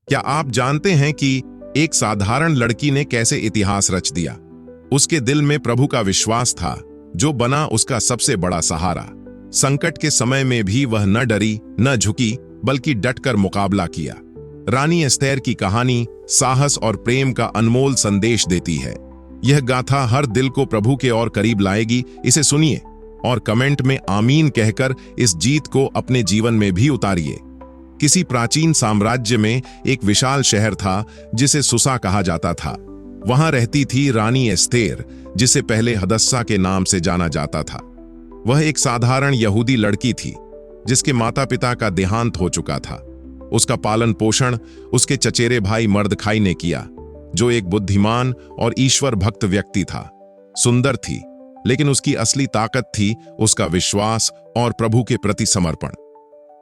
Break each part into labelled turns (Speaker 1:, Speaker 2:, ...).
Speaker 1: क्या आप जानते हैं कि एक साधारण लड़की ने कैसे इतिहास रच दिया? उसके दिल में प्रभु का विश्वास था, जो बना उसका सबसे बड़ा सहारा। संकट के समय में भी वह न डरी, न झुकी, बल्कि डटकर मुकाबला किया। रानी एस्थेर की कहानी साहस और प्रेम का अनमोल संदेश देती है। यह गाथा हर दिल को प्रभु के और करीब लाएगी। इसे सुनिए और कमेंट में आमीन कहकर इस जीत को अपने जीवन में भी उतारिए। किसी प्राचीन साम्राज्य में एक विशाल शहर था जिसे सुसा कहा जाता था। वहां रहती थी रानी एस्थेर, जिसे पहले हदस्सा के नाम से जाना जाता था। वह एक साधारण यहूदी लड़की थी जिसके माता पिता का देहांत हो चुका था। उसका पालन पोषण उसके चचेरे भाई मर्दखाई ने किया, जो एक बुद्धिमान और ईश्वर भक्त व्यक्ति था। सुंदर थी, लेकिन उसकी असली ताकत थी उसका विश्वास और प्रभु के प्रति समर्पण।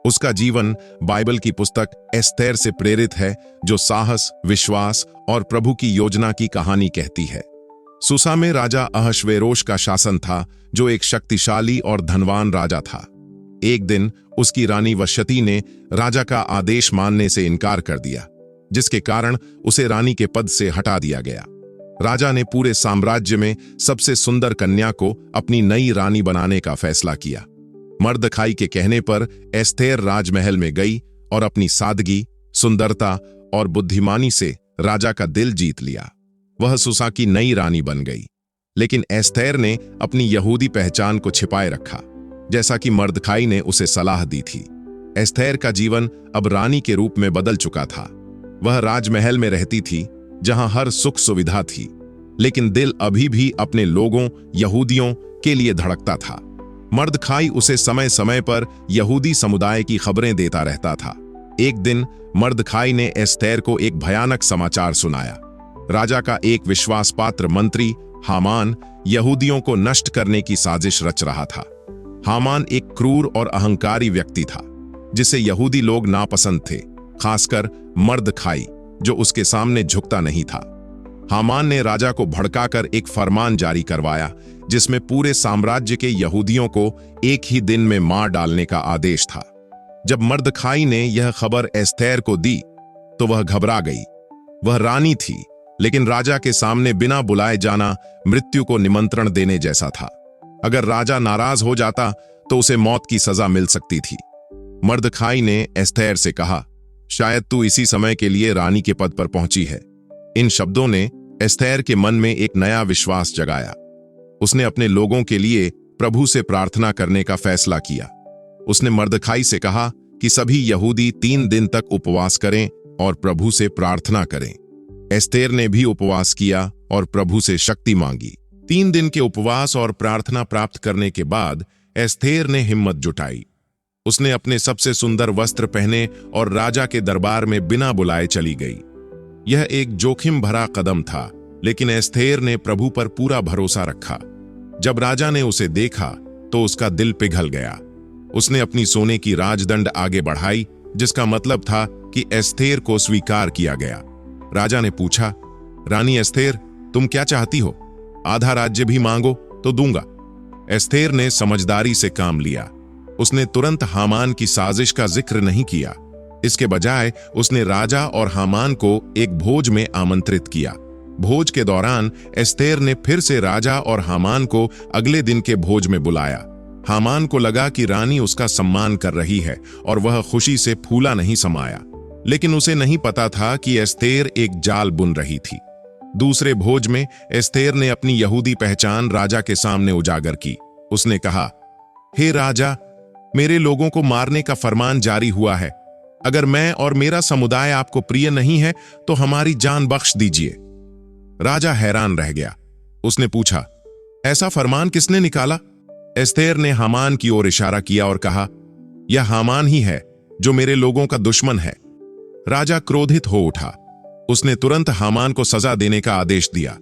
Speaker 1: उसका जीवन बाइबल की पुस्तक एस्थेर से प्रेरित है, जो साहस, विश्वास और प्रभु की योजना की कहानी कहती है। सुसा में राजा अहश्वेरोश का शासन था, जो एक शक्तिशाली और धनवान राजा था। एक दिन उसकी रानी वश्यती ने राजा का आदेश मानने से इनकार कर दिया, जिसके कारण उसे रानी के पद से हटा दिया गया। राजा ने पूरे साम्राज्य में सबसे सुंदर कन्या को अपनी नई रानी बनाने का फैसला किया। मर्दखाई के कहने पर एस्थेर राजमहल में गई और अपनी सादगी, सुंदरता और बुद्धिमानी से राजा का दिल जीत लिया। वह सुसा की नई रानी बन गई, लेकिन एस्थेर ने अपनी यहूदी पहचान को छिपाए रखा, जैसा कि मर्दखाई ने उसे सलाह दी थी। एस्थेर का जीवन अब रानी के रूप में बदल चुका था। वह राजमहल में रहती थी, जहां हर सुख सुविधा थी, लेकिन दिल अभी भी अपने लोगों यहूदियों के लिए धड़कता था। मर्दखाई उसे समय समय पर यहूदी समुदाय की खबरें देता रहता था। एक दिन मर्दखाई ने एस्थेर को एक भयानक समाचार सुनाया। राजा का एक विश्वासपात्र मंत्री हामान यहूदियों को नष्ट करने की साजिश रच रहा था। हामान एक क्रूर और अहंकारी व्यक्ति था, जिसे यहूदी लोग नापसंद थे, खासकर मर्दखाई, जो उसके सामने झुकता नहीं था। हामान ने राजा को भड़काकर एक फरमान जारी करवाया, जिसमें पूरे साम्राज्य के यहूदियों को एक ही दिन में मार डालने का आदेश था। जब मर्दखाई ने यह खबर एस्थेर को दी, तो वह घबरा गई। वह रानी थी, लेकिन राजा के सामने बिना बुलाए जाना मृत्यु को निमंत्रण देने जैसा था। अगर राजा नाराज हो जाता तो उसे मौत की सजा मिल सकती थी। मर्दखाई ने एस्थेर से कहा, शायद तू इसी समय के लिए रानी के पद पर पहुंची है। इन शब्दों ने एस्थेर के मन में एक नया विश्वास जगाया। उसने अपने लोगों के लिए प्रभु से प्रार्थना करने का फैसला किया। उसने मर्दखाई से कहा कि सभी यहूदी 3 दिन तक उपवास करें और प्रभु से प्रार्थना करें। एस्थेर ने भी उपवास किया और प्रभु से शक्ति मांगी। 3 दिन के उपवास और प्रार्थना प्राप्त करने के बाद एस्थेर ने हिम्मत जुटाई। उसने अपने सबसे सुंदर वस्त्र पहने और राजा के दरबार में बिना बुलाए चली गई। यह एक जोखिम भरा कदम था, लेकिन एस्थेर ने प्रभु पर पूरा भरोसा रखा। जब राजा ने उसे देखा तो उसका दिल पिघल गया। उसने अपनी सोने की राजदंड आगे बढ़ाई, जिसका मतलब था कि एस्थेर को स्वीकार किया गया। राजा ने पूछा, रानी एस्थेर, तुम क्या चाहती हो? आधा राज्य भी मांगो तो दूंगा। एस्थेर ने समझदारी से काम लिया। उसने तुरंत हामान की साजिश का जिक्र नहीं किया। इसके बजाय उसने राजा और हामान को एक भोज में आमंत्रित किया। भोज के दौरान एस्थेर ने फिर से राजा और हामान को अगले दिन के भोज में बुलाया। हामान को लगा कि रानी उसका सम्मान कर रही है और वह खुशी से फूला नहीं समाया, लेकिन उसे नहीं पता था कि एस्थेर एक जाल बुन रही थी। दूसरे भोज में एस्थेर ने अपनी यहूदी पहचान राजा के सामने उजागर की। उसने कहा, हे राजा, मेरे लोगों को मारने का फरमान जारी हुआ है। अगर मैं और मेरा समुदाय आपको प्रिय नहीं है तो हमारी जान बख्श दीजिए। राजा हैरान रह गया। उसने पूछा, ऐसा फरमान किसने निकाला? एस्थेर ने हामान की ओर इशारा किया और कहा, यह हामान ही है जो मेरे लोगों का दुश्मन है। राजा क्रोधित हो उठा। उसने तुरंत हामान को सजा देने का आदेश दिया।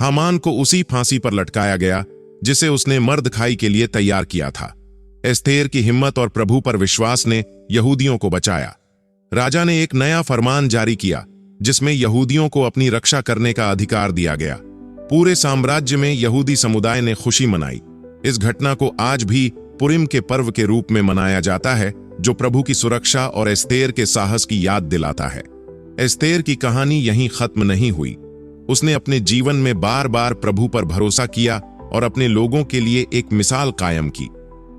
Speaker 1: हामान को उसी फांसी पर लटकाया गया जिसे उसने मर्दखाई के लिए तैयार किया था। एस्थेर की हिम्मत और प्रभु पर विश्वास ने यहूदियों को बचाया। राजा ने एक नया फरमान जारी किया, जिसमें यहूदियों को अपनी रक्षा करने का अधिकार दिया गया। पूरे साम्राज्य में यहूदी समुदाय ने खुशी मनाई। इस घटना को आज भी पुरिम के पर्व के रूप में मनाया जाता है, जो प्रभु की सुरक्षा और एस्थेर के साहस की याद दिलाता है। एस्तेर की कहानी यहीं खत्म नहीं हुई। उसने अपने जीवन में बार बार प्रभु पर भरोसा किया और अपने लोगों के लिए एक मिसाल कायम की।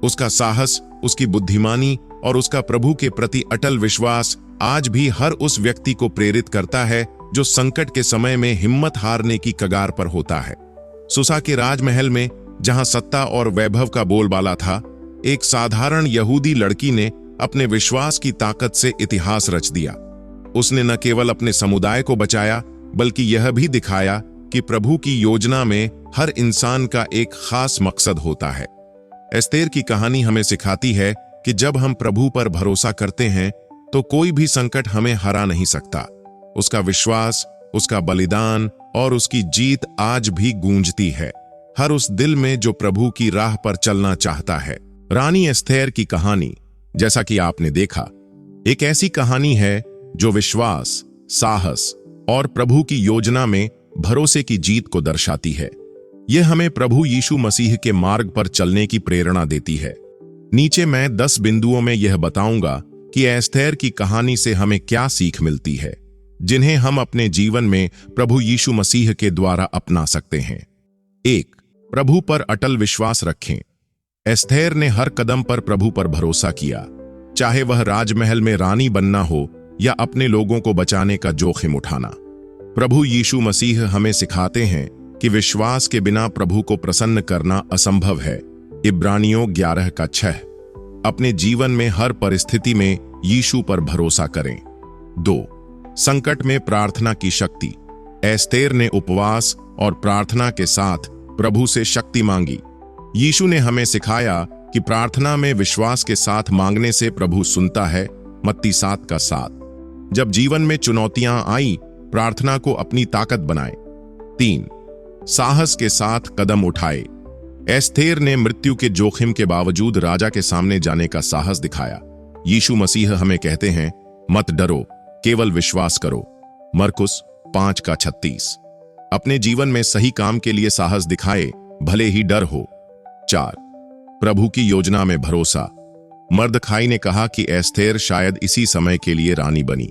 Speaker 1: उसका साहस, उसकी बुद्धिमानी और उसका प्रभु के प्रति अटल विश्वास आज भी हर उस व्यक्ति को प्रेरित करता है जो संकट के समय में हिम्मत हारने की कगार पर होता है। सुसा के राजमहल में, जहां सत्ता और वैभव का बोलबाला था, एक साधारण यहूदी लड़की ने अपने विश्वास की ताकत से इतिहास रच दिया। उसने न केवल अपने समुदाय को बचाया, बल्कि यह भी दिखाया कि प्रभु की योजना में हर इंसान का एक खास मकसद होता है। एस्तेर की कहानी हमें सिखाती है कि जब हम प्रभु पर भरोसा करते हैं तो कोई भी संकट हमें हरा नहीं सकता। उसका विश्वास, उसका बलिदान और उसकी जीत आज भी गूंजती है हर उस दिल में जो प्रभु की राह पर चलना चाहता है। रानी एस्तेर की कहानी, जैसा कि आपने देखा, एक ऐसी कहानी है जो विश्वास, साहस और प्रभु की योजना में भरोसे की जीत को दर्शाती है। यह हमें प्रभु यीशु मसीह के मार्ग पर चलने की प्रेरणा देती है। नीचे मैं 10 बिंदुओं में यह बताऊंगा कि एस्तेर की कहानी से हमें क्या सीख मिलती है, जिन्हें हम अपने जीवन में प्रभु यीशु मसीह के द्वारा अपना सकते हैं। 1. प्रभु पर अटल विश्वास रखें। एस्तेर ने हर कदम पर प्रभु पर भरोसा किया, चाहे वह राजमहल में रानी बनना हो या अपने लोगों को बचाने का जोखिम उठाना। प्रभु यीशु मसीह हमें सिखाते हैं कि विश्वास के बिना प्रभु को प्रसन्न करना असंभव है। इब्रानियों 11:6। अपने जीवन में हर परिस्थिति में यीशु पर भरोसा करें। 2. संकट में प्रार्थना की शक्ति। एस्तेर ने उपवास और प्रार्थना के साथ प्रभु से शक्ति मांगी। यीशु ने हमें सिखाया कि प्रार्थना में विश्वास के साथ मांगने से प्रभु सुनता है। मत्ती 7:7। जब जीवन में चुनौतियां आई, प्रार्थना को अपनी ताकत बनाएं। 3. साहस के साथ कदम उठाए। एस्तेर ने मृत्यु के जोखिम के बावजूद राजा के सामने जाने का साहस दिखाया। यीशु मसीह हमें कहते हैं, मत डरो, केवल विश्वास करो। मरकुस 5:36। अपने जीवन में सही काम के लिए साहस दिखाए, भले ही डर हो। 4. प्रभु की योजना में भरोसा। मर्दखाई ने कहा कि एस्तेर शायद इसी समय के लिए रानी बनी।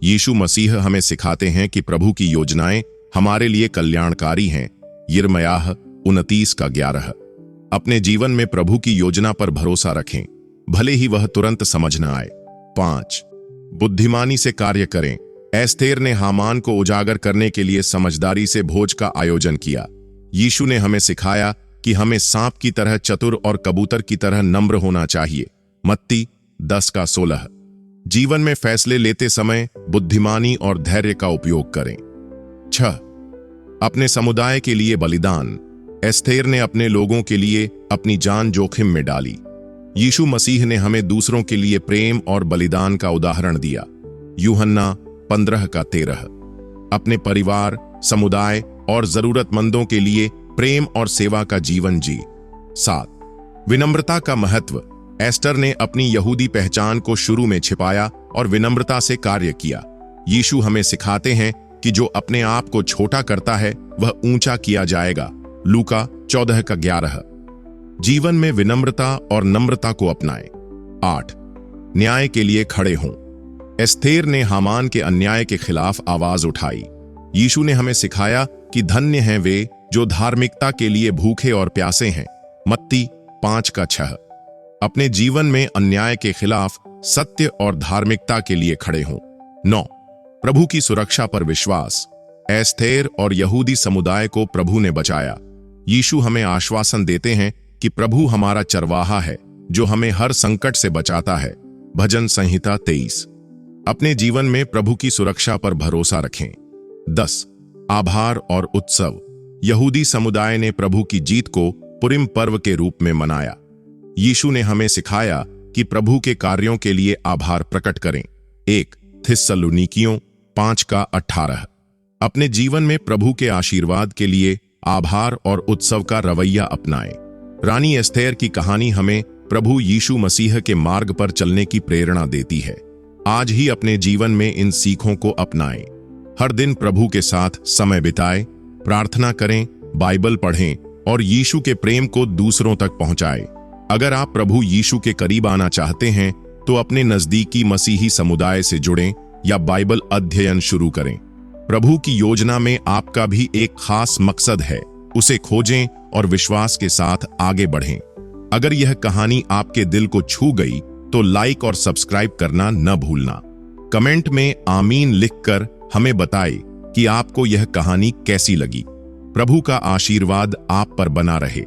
Speaker 1: यीशु मसीह हमें सिखाते हैं कि प्रभु की योजनाएं हमारे लिए कल्याणकारी हैं। यिर्मयाह 29:11। अपने जीवन में प्रभु की योजना पर भरोसा रखें, भले ही वह तुरंत समझ न आए। 5. बुद्धिमानी से कार्य करें। एस्तेर ने हामान को उजागर करने के लिए समझदारी से भोज का आयोजन किया। यीशु ने हमें सिखाया कि हमें सांप की तरह चतुर और कबूतर की तरह नम्र होना चाहिए। मत्ती 10:16। जीवन में फैसले लेते समय बुद्धिमानी और धैर्य का उपयोग करें। 6. अपने समुदाय के लिए बलिदान। एस्तेर ने अपने लोगों के लिए अपनी जान जोखिम में डाली। यीशु मसीह ने हमें दूसरों के लिए प्रेम और बलिदान का उदाहरण दिया। यूहन्ना 15:13। अपने परिवार, समुदाय और जरूरतमंदों के लिए प्रेम और सेवा का जीवन जी। 7. विनम्रता का महत्व। एस्तर ने अपनी यहूदी पहचान को शुरू में छिपाया और विनम्रता से कार्य किया। यीशु हमें सिखाते हैं कि जो अपने आप को छोटा करता है वह ऊंचा किया जाएगा। लूका 14:11। जीवन में विनम्रता और नम्रता को अपनाएं। 8. न्याय के लिए खड़े हों। एस्तेर ने हामान के अन्याय के खिलाफ आवाज उठाई। यीशु ने हमें सिखाया कि धन्य हैं वे जो धार्मिकता के लिए भूखे और प्यासे हैं। मत्ती 5:6। अपने जीवन में अन्याय के खिलाफ सत्य और धार्मिकता के लिए खड़े हों। 9. प्रभु की सुरक्षा पर विश्वास। एस्तेर और यहूदी समुदाय को प्रभु ने बचाया। यीशु हमें आश्वासन देते हैं कि प्रभु हमारा चरवाहा है जो हमें हर संकट से बचाता है। भजन संहिता 23। अपने जीवन में प्रभु की सुरक्षा पर भरोसा रखें। 10. आभार और उत्सव। यहूदी समुदाय ने प्रभु की जीत को पुरिम पर्व के रूप में मनाया। यीशु ने हमें सिखाया कि प्रभु के कार्यों के लिए आभार प्रकट करें। 1 थिस्सलुनीकियों 5:18। अपने जीवन में प्रभु के आशीर्वाद के लिए आभार और उत्सव का रवैया अपनाएं। रानी एस्तेर की कहानी हमें प्रभु यीशु मसीह के मार्ग पर चलने की प्रेरणा देती है। आज ही अपने जीवन में इन सीखों को अपनाएं। हर दिन प्रभु के साथ समय बिताएं, प्रार्थना करें, बाइबल पढ़ें और यीशु के प्रेम को दूसरों तक पहुंचाएं। अगर आप प्रभु यीशु के करीब आना चाहते हैं तो अपने नजदीकी मसीही समुदाय से जुड़ें या बाइबल अध्ययन शुरू करें। प्रभु की योजना में आपका भी एक खास मकसद है, उसे खोजें और विश्वास के साथ आगे बढ़ें। अगर यह कहानी आपके दिल को छू गई तो लाइक और सब्सक्राइब करना न भूलना। कमेंट में आमीन लिखकर हमें बताएं कि आपको यह कहानी कैसी लगी। प्रभु का आशीर्वाद आप पर बना रहे।